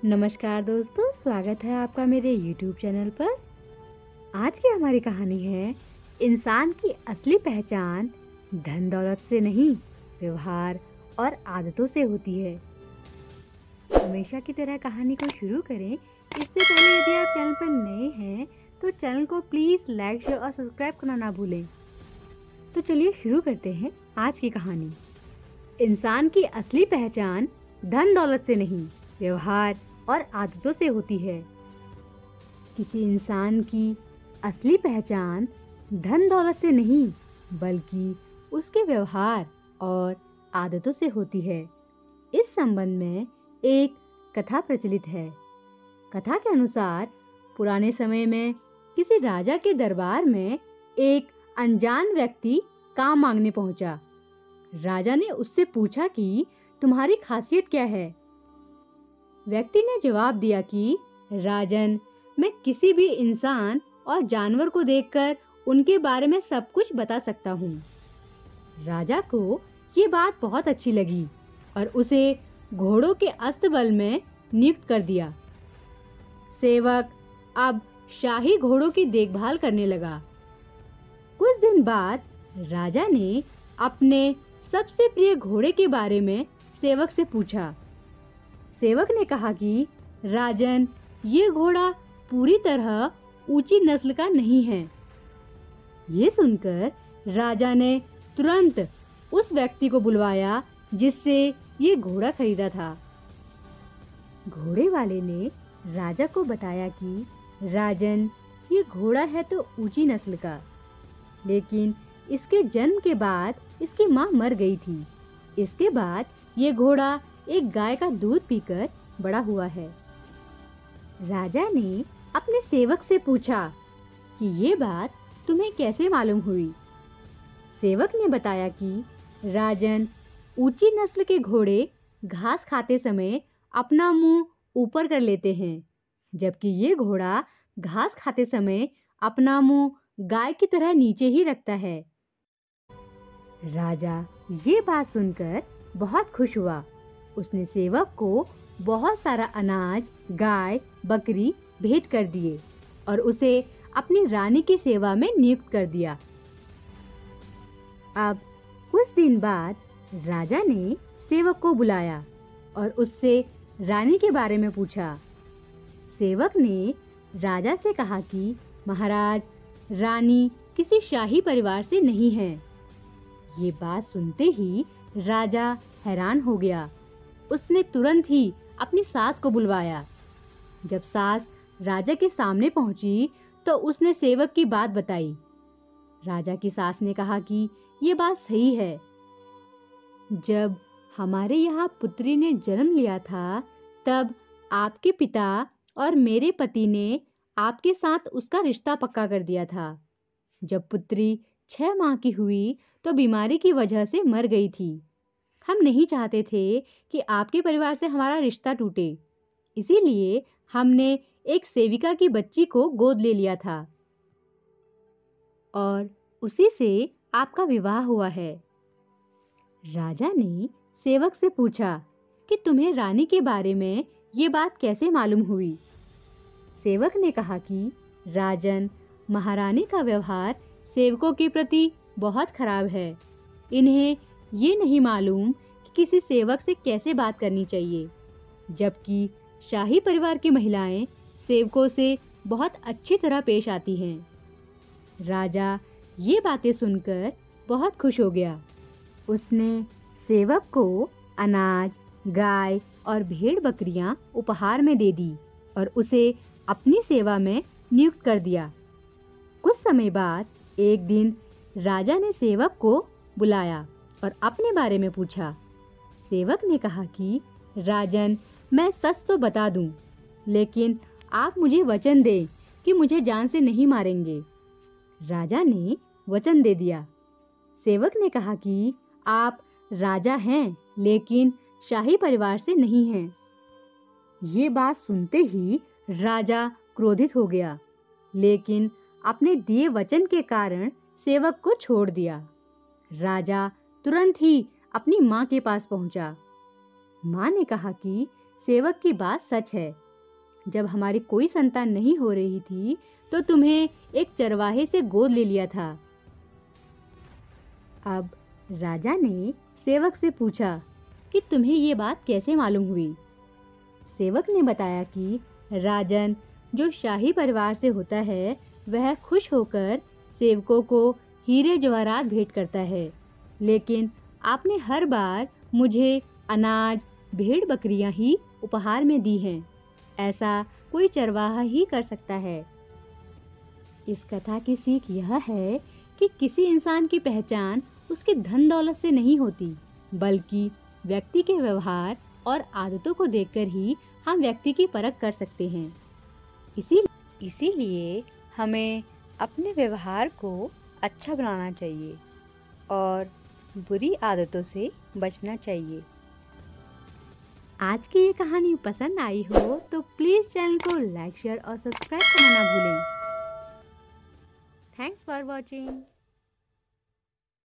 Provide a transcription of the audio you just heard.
नमस्कार दोस्तों, स्वागत है आपका मेरे YouTube चैनल पर। आज की हमारी कहानी है इंसान की असली पहचान धन दौलत से नहीं, व्यवहार और आदतों से होती है। हमेशा की तरह कहानी को शुरू करें। इससे पहले यदि आप चैनल पर नए हैं तो चैनल को प्लीज़ लाइक, शेयर और सब्सक्राइब करना ना भूलें। तो चलिए शुरू करते हैं आज की कहानी। इंसान की असली पहचान धन दौलत से नहीं, व्यवहार और आदतों से होती है। किसी इंसान की असली पहचान धन दौलत से नहीं, बल्कि उसके व्यवहार और आदतों से होती है। इस संबंध में एक कथा प्रचलित है। कथा के अनुसार पुराने समय में किसी राजा के दरबार में एक अनजान व्यक्ति काम मांगने पहुंचा। राजा ने उससे पूछा कि तुम्हारी खासियत क्या है? व्यक्ति ने जवाब दिया कि राजन, मैं किसी भी इंसान और जानवर को देखकर उनके बारे में सब कुछ बता सकता हूँ। राजा को ये बात बहुत अच्छी लगी और उसे घोड़ों के अस्तबल में नियुक्त कर दिया। सेवक अब शाही घोड़ों की देखभाल करने लगा। कुछ दिन बाद राजा ने अपने सबसे प्रिय घोड़े के बारे में सेवक से पूछा। सेवक ने कहा कि राजन, ये घोड़ा पूरी तरह ऊंची नस्ल का नहीं है। ये सुनकर राजा ने तुरंत उस व्यक्ति को बुलवाया जिससे ये घोड़ा खरीदा था। घोड़े वाले ने राजा को बताया कि राजन, ये घोड़ा है तो ऊंची नस्ल का, लेकिन इसके जन्म के बाद इसकी माँ मर गई थी। इसके बाद ये घोड़ा एक गाय का दूध पीकर बड़ा हुआ है। राजा ने अपने सेवक से पूछा कि ये बात तुम्हें कैसे मालूम हुई? सेवक ने बताया कि राजन, ऊंची नस्ल के घोड़े घास खाते समय अपना मुंह ऊपर कर लेते हैं, जबकि ये घोड़ा घास खाते समय अपना मुंह गाय की तरह नीचे ही रखता है। राजा ये बात सुनकर बहुत खुश हुआ। उसने सेवक को बहुत सारा अनाज, गाय, बकरी भेंट कर दिए और उसे अपनी रानी की सेवा में नियुक्त कर दिया। अब कुछ दिन बाद राजा ने सेवक को बुलाया और उससे रानी के बारे में पूछा। सेवक ने राजा से कहा कि महाराज, रानी किसी शाही परिवार से नहीं है। ये बात सुनते ही राजा हैरान हो गया। उसने तुरंत ही अपनी सास को बुलवाया। जब सास राजा के सामने पहुंची तो उसने सेवक की बात बताई। राजा की सास ने कहा कि ये बात सही है। जब हमारे यहाँ पुत्री ने जन्म लिया था, तब आपके पिता और मेरे पति ने आपके साथ उसका रिश्ता पक्का कर दिया था। जब पुत्री 6 माह की हुई तो बीमारी की वजह से मर गई थी। हम नहीं चाहते थे कि आपके परिवार से हमारा रिश्ता टूटे, इसीलिए हमने एक सेविका की बच्ची को गोद ले लिया था और उसी से आपका विवाह हुआ है। राजा ने सेवक से पूछा कि तुम्हें रानी के बारे में ये बात कैसे मालूम हुई? सेवक ने कहा कि राजन, महारानी का व्यवहार सेवकों के प्रति बहुत खराब है। इन्हें ये नहीं मालूम कि किसी सेवक से कैसे बात करनी चाहिए, जबकि शाही परिवार की महिलाएं सेवकों से बहुत अच्छी तरह पेश आती हैं। राजा ये बातें सुनकर बहुत खुश हो गया। उसने सेवक को अनाज, गाय और भेड़ बकरियां उपहार में दे दी और उसे अपनी सेवा में नियुक्त कर दिया। कुछ समय बाद एक दिन राजा ने सेवक को बुलाया और अपने बारे में पूछा। सेवक ने कहा कि राजन, मैं सच तो बता दूं, लेकिन आप मुझे वचन दें कि मुझे जान से नहीं मारेंगे। राजा ने वचन दे दिया। सेवक ने कहा कि आप राजा हैं, लेकिन शाही परिवार से नहीं हैं। ये बात सुनते ही राजा क्रोधित हो गया, लेकिन अपने दिए वचन के कारण सेवक को छोड़ दिया। राजा तुरंत ही अपनी माँ के पास पहुंचा। माँ ने कहा कि सेवक की बात सच है। जब हमारी कोई संतान नहीं हो रही थी तो तुम्हें एक चरवाहे से गोद ले लिया था। अब राजा ने सेवक से पूछा कि तुम्हें ये बात कैसे मालूम हुई। सेवक ने बताया कि राजन, जो शाही परिवार से होता है, वह खुश होकर सेवकों को हीरे जवाहरात भेंट करता है, लेकिन आपने हर बार मुझे अनाज, भेड़ बकरियां ही उपहार में दी हैं। ऐसा कोई चरवाहा ही कर सकता है। इस कथा की सीख यह है कि किसी इंसान की पहचान उसके धन दौलत से नहीं होती, बल्कि व्यक्ति के व्यवहार और आदतों को देखकर ही हम व्यक्ति की परख कर सकते हैं। इसीलिए हमें अपने व्यवहार को अच्छा बनाना चाहिए और बुरी आदतों से बचना चाहिए। आज की ये कहानी पसंद आई हो तो प्लीज़ चैनल को लाइक, शेयर और सब्सक्राइब करना ना भूलें। Thanks for watching.